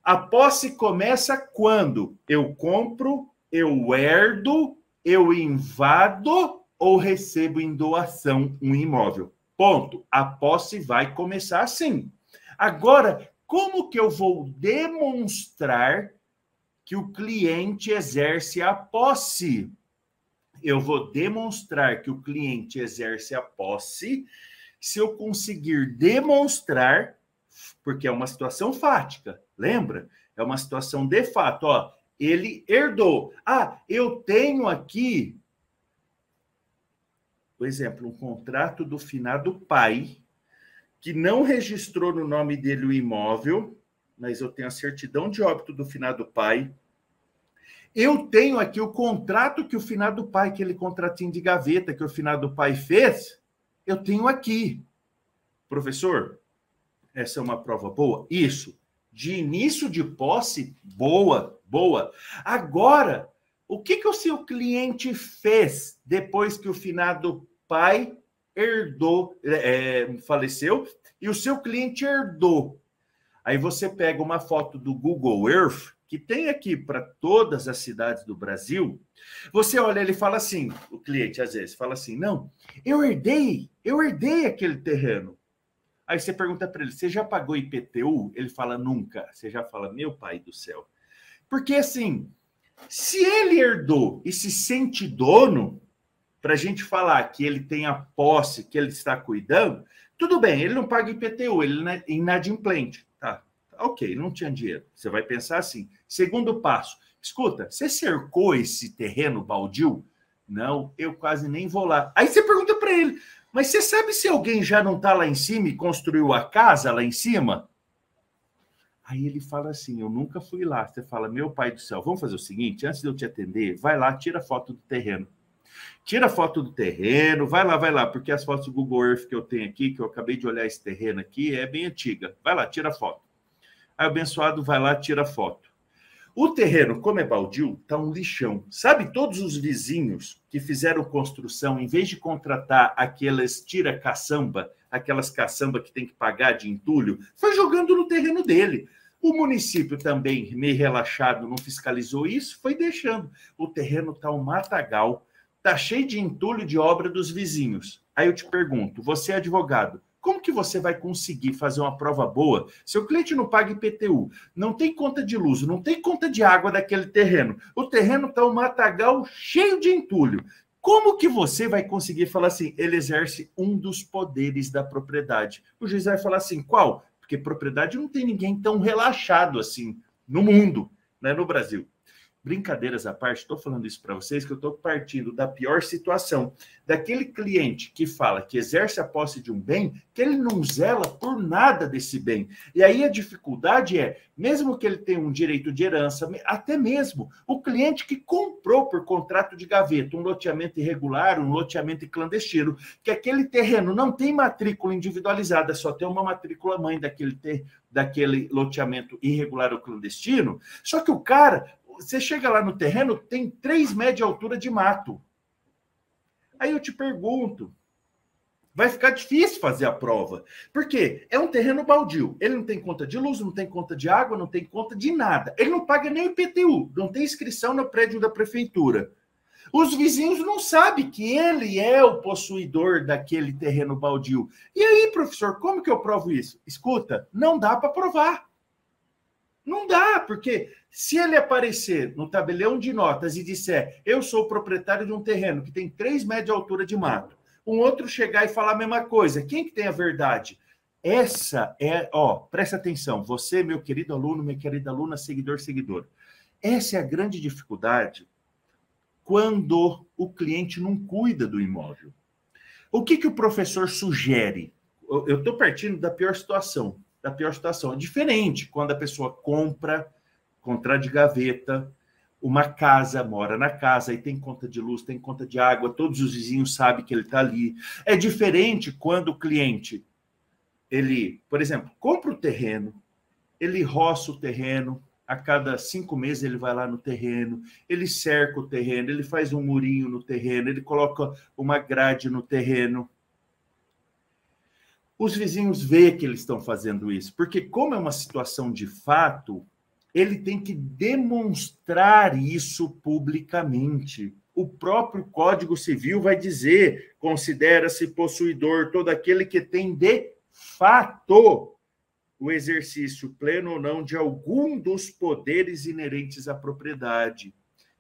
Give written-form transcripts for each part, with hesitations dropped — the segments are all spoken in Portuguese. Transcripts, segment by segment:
A posse começa quando eu compro, eu herdo, eu invado ou recebo em doação um imóvel. Ponto. A posse vai começar assim. Agora, como que eu vou demonstrar que o cliente exerce a posse? Eu vou demonstrar que o cliente exerce a posse se eu conseguir demonstrar, porque é uma situação fática, lembra? É uma situação de fato, ó, ele herdou. Ah, eu tenho aqui, por exemplo, um contrato do finado pai, que não registrou no nome dele o imóvel, mas eu tenho a certidão de óbito do finado pai. Eu tenho aqui o contrato que o finado pai, aquele contratinho de gaveta que o finado pai fez, eu tenho aqui. Professor, essa é uma prova boa? Isso. De início de posse, boa, boa. Agora, o que o seu cliente fez depois que o finado pai herdou, faleceu, e o seu cliente herdou? Aí você pega uma foto do Google Earth, que tem aqui para todas as cidades do Brasil, você olha, ele fala assim, o cliente às vezes fala assim, não, eu herdei aquele terreno. Aí você pergunta para ele, você já pagou IPTU? Ele fala, nunca. Você já fala, meu pai do céu. Porque assim, se ele herdou e se sente dono, para a gente falar que ele tem a posse, que ele está cuidando, tudo bem, ele não paga IPTU, ele é inadimplente. Tá, ok, não tinha dinheiro. Você vai pensar assim. Segundo passo, escuta, você cercou esse terreno baldio? Não, eu quase nem vou lá. Aí você pergunta para ele, mas você sabe se alguém já não está lá em cima e construiu a casa lá em cima? Aí ele fala assim, eu nunca fui lá. Você fala, meu pai do céu, vamos fazer o seguinte, antes de eu te atender, vai lá, tira foto do terreno. Tira foto do terreno, vai lá, porque as fotos do Google Earth que eu tenho aqui, que eu acabei de olhar esse terreno aqui, é bem antiga. Vai lá, tira foto. Aí o abençoado vai lá, tira foto. O terreno, como é baldio, tá um lixão. Sabe todos os vizinhos que fizeram construção, em vez de contratar aquelas tira-caçamba, aquelas caçamba que tem que pagar de entulho, foi jogando no terreno dele. O município também, meio relaxado, não fiscalizou isso, foi deixando. O terreno tá um matagal, tá cheio de entulho de obra dos vizinhos. Aí eu te pergunto, você é advogado, como que você vai conseguir fazer uma prova boa se o cliente não paga IPTU, não tem conta de luz, não tem conta de água daquele terreno? O terreno está um matagal cheio de entulho. Como que você vai conseguir falar assim, ele exerce um dos poderes da propriedade? O juiz vai falar assim, qual? Porque propriedade não tem ninguém tão relaxado assim no mundo, né, no Brasil. Brincadeiras à parte, estou falando isso para vocês, que eu estou partindo da pior situação, daquele cliente que fala que exerce a posse de um bem, que ele não zela por nada desse bem. E aí a dificuldade é, mesmo que ele tenha um direito de herança, até mesmo o cliente que comprou por contrato de gaveta um loteamento irregular, um loteamento clandestino, que aquele terreno não tem matrícula individualizada, só tem uma matrícula mãe daquele loteamento irregular ou clandestino, só que o cara... Você chega lá no terreno, tem 3 metros de altura de mato. Aí eu te pergunto, vai ficar difícil fazer a prova. Por quê? É um terreno baldio. Ele não tem conta de luz, não tem conta de água, não tem conta de nada. Ele não paga nem o IPTU, não tem inscrição no prédio da prefeitura. Os vizinhos não sabem que ele é o possuidor daquele terreno baldio. E aí, professor, como que eu provo isso? Escuta, não dá para provar. Não dá, porque se ele aparecer no tabelião de notas e disser eu sou proprietário de um terreno que tem 3 metros de altura de mato, um outro chegar e falar a mesma coisa, quem que tem a verdade? Essa é, presta atenção, você, meu querido aluno, minha querida aluna, seguidor. Essa é a grande dificuldade quando o cliente não cuida do imóvel. O que o professor sugere? Eu estou partindo da pior situação. É diferente quando a pessoa compra, contrato de gaveta, uma casa, mora na casa e tem conta de luz, tem conta de água, todos os vizinhos sabem que ele está ali. É diferente quando o cliente, ele, por exemplo, compra o terreno, ele roça o terreno, a cada 5 meses ele vai lá no terreno, ele cerca o terreno, ele faz um murinho no terreno, ele coloca uma grade no terreno. Os vizinhos veem que eles estão fazendo isso, porque como é uma situação de fato, ele tem que demonstrar isso publicamente. O próprio Código Civil vai dizer: considera-se possuidor todo aquele que tem de fato o exercício pleno ou não de algum dos poderes inerentes à propriedade.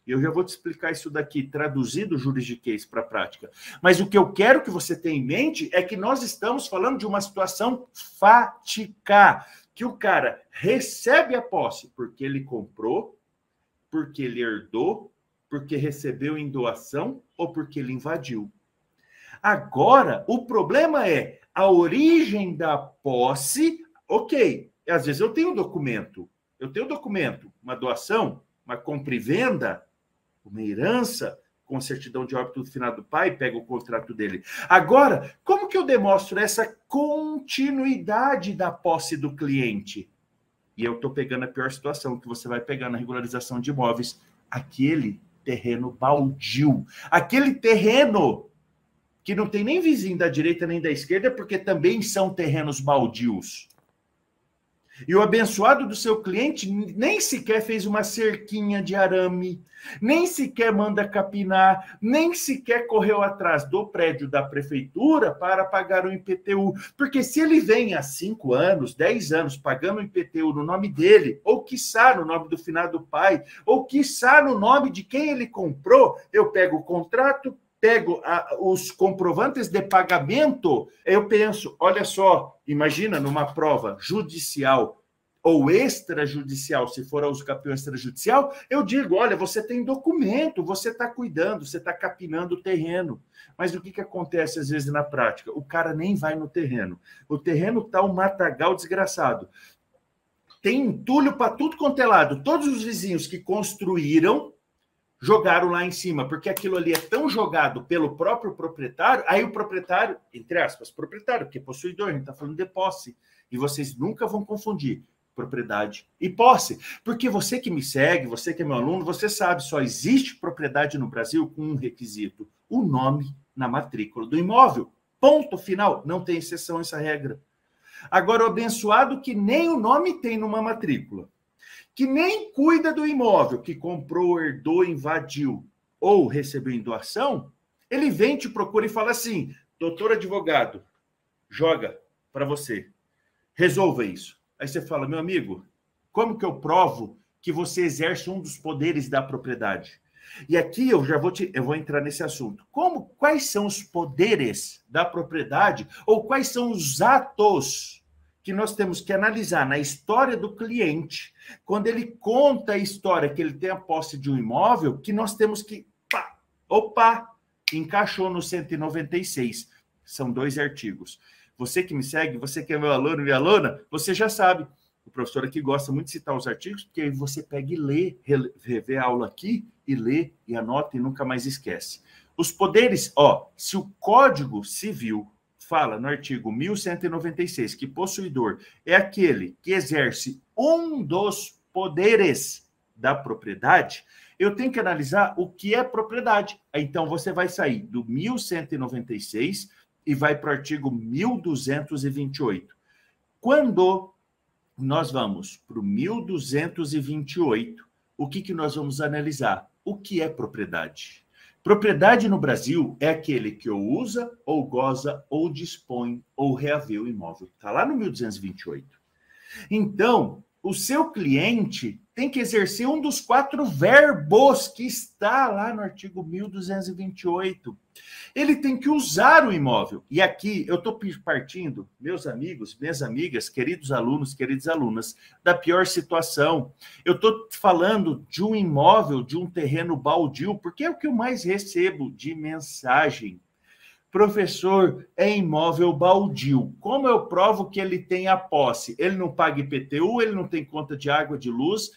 Eu já vou te explicar isso daqui, traduzido juridiquês para a prática. Mas o que eu quero que você tenha em mente é que nós estamos falando de uma situação fática, que o cara recebe a posse porque ele comprou, porque ele herdou, porque recebeu em doação ou porque ele invadiu. Agora, o problema é a origem da posse. Ok, às vezes eu tenho documento, uma doação, uma compra e venda, uma herança, com certidão de óbito do finado pai, pega o contrato dele. Agora, como que eu demonstro essa continuidade da posse do cliente? E eu estou pegando a pior situação que você vai pegar na regularização de imóveis, aquele terreno baldio, aquele terreno que não tem nem vizinho da direita nem da esquerda, porque também são terrenos baldios. E o abençoado do seu cliente nem sequer fez uma cerquinha de arame, nem sequer manda capinar, nem sequer correu atrás do prédio da prefeitura para pagar o IPTU. Porque se ele vem há 5 anos, 10 anos pagando o IPTU no nome dele, ou quiçá no nome do finado pai, ou quiçá no nome de quem ele comprou, eu pego o contrato, pego os comprovantes de pagamento, eu penso, olha só, imagina numa prova judicial ou extrajudicial, se for a uso campeão extrajudicial, eu digo, olha, você tem documento, você está cuidando, você está capinando o terreno. Mas o que acontece às vezes na prática? O cara nem vai no terreno. O terreno está um matagal desgraçado. Tem entulho para tudo quanto é lado. Todos os vizinhos que construíram jogaram lá em cima, porque aquilo ali é tão jogado pelo próprio proprietário, aí o proprietário, entre aspas, proprietário, porque possuidor, a gente está falando de posse, e vocês nunca vão confundir propriedade e posse, porque você que me segue, você que é meu aluno, você sabe, só existe propriedade no Brasil com um requisito, o nome na matrícula do imóvel, ponto final, não tem exceção a essa regra. Agora, o abençoado que nem o nome tem numa matrícula, que nem cuida do imóvel, que comprou, herdou, invadiu ou recebeu em doação, ele vem, te procura e fala assim, doutor advogado, joga para você, resolva isso. Aí você fala, meu amigo, como que eu provo que você exerce um dos poderes da propriedade? E aqui eu vou entrar nesse assunto. Quais são os poderes da propriedade ou quais são os atos que nós temos que analisar na história do cliente, quando ele conta a história que ele tem a posse de um imóvel, que nós temos que... encaixou no 196. São 2 artigos. Você que me segue, você que é meu aluno e minha aluna, você já sabe. O professor aqui gosta muito de citar os artigos, porque aí você pega e lê, revê a aula aqui, e lê, e anota, e nunca mais esquece. Os poderes, se o Código Civil fala no artigo 1196 que possuidor é aquele que exerce um dos poderes da propriedade, eu tenho que analisar o que é propriedade. Então, você vai sair do 1196 e vai para o artigo 1228. Quando nós vamos para o 1228, o que nós vamos analisar? O que é propriedade? Propriedade no Brasil é aquele que ou usa, ou goza, ou dispõe, ou reavê o imóvel. Está lá no 1228. Então, o seu cliente tem que exercer um dos 4 verbos que está lá no artigo 1228. Ele tem que usar o imóvel. E aqui eu estou partindo, meus amigos, minhas amigas, queridos alunos, queridas alunas, da pior situação. Eu estou falando de um imóvel, de um terreno baldio, porque é o que eu mais recebo de mensagem. Professor, é imóvel baldio. Como eu provo que ele tem a posse? Ele não paga IPTU, ele não tem conta de água, de luz,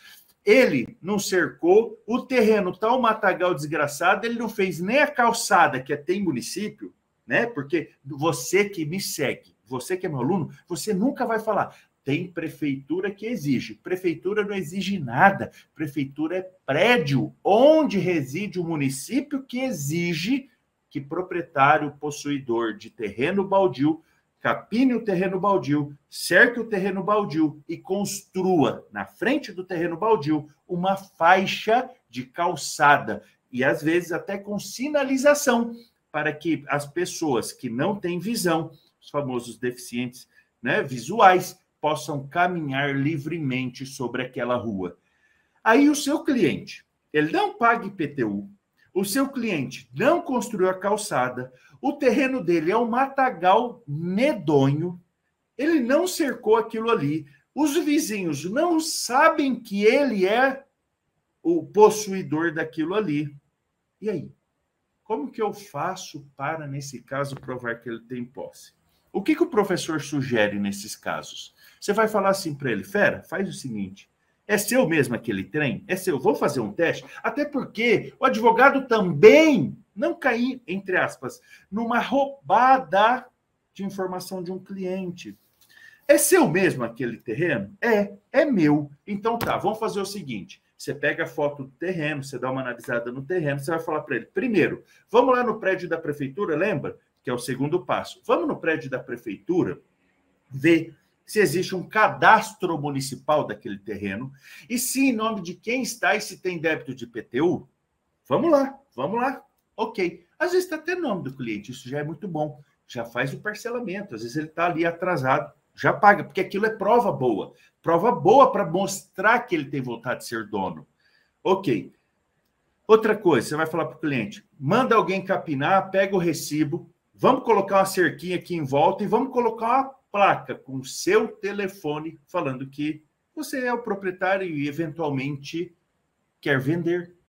ele não cercou, o terreno está um matagal desgraçado, ele não fez nem a calçada que tem município, né? Porque você que me segue, você que é meu aluno, você nunca vai falar, tem prefeitura que exige. Prefeitura não exige nada. Prefeitura é prédio onde reside o município que exige que proprietário possuidor de terreno baldio capine o terreno baldio, cerque o terreno baldio e construa na frente do terreno baldio uma faixa de calçada e às vezes até com sinalização para que as pessoas que não têm visão, os famosos deficientes, né, visuais, possam caminhar livremente sobre aquela rua. Aí o seu cliente, ele não paga IPTU, o seu cliente não construiu a calçada, o terreno dele é um matagal medonho, ele não cercou aquilo ali, os vizinhos não sabem que ele é o possuidor daquilo ali. E aí? Como que eu faço para, nesse caso, provar que ele tem posse? O que o professor sugere nesses casos? Você vai falar assim para ele, fera, faz o seguinte, é seu mesmo aquele trem? É seu, vou fazer um teste, até porque o advogado também não cair, entre aspas, numa roubada de informação de um cliente. É seu mesmo aquele terreno? É meu. Então tá, vamos fazer o seguinte, você pega a foto do terreno, você dá uma analisada no terreno, você vai falar para ele, primeiro, vamos lá no prédio da prefeitura, lembra? Que é o segundo passo. Vamos no prédio da prefeitura ver se existe um cadastro municipal daquele terreno e se em nome de quem está e se tem débito de IPTU. Vamos lá. Ok. Às vezes está até no nome do cliente, isso já é muito bom. Já faz o parcelamento, às vezes ele está ali atrasado, já paga, porque aquilo é prova boa. Prova boa para mostrar que ele tem vontade de ser dono. Ok. Outra coisa, você vai falar para o cliente, manda alguém capinar, pega o recibo, vamos colocar uma cerquinha aqui em volta e vamos colocar uma placa com o seu telefone falando que você é o proprietário e eventualmente quer vender.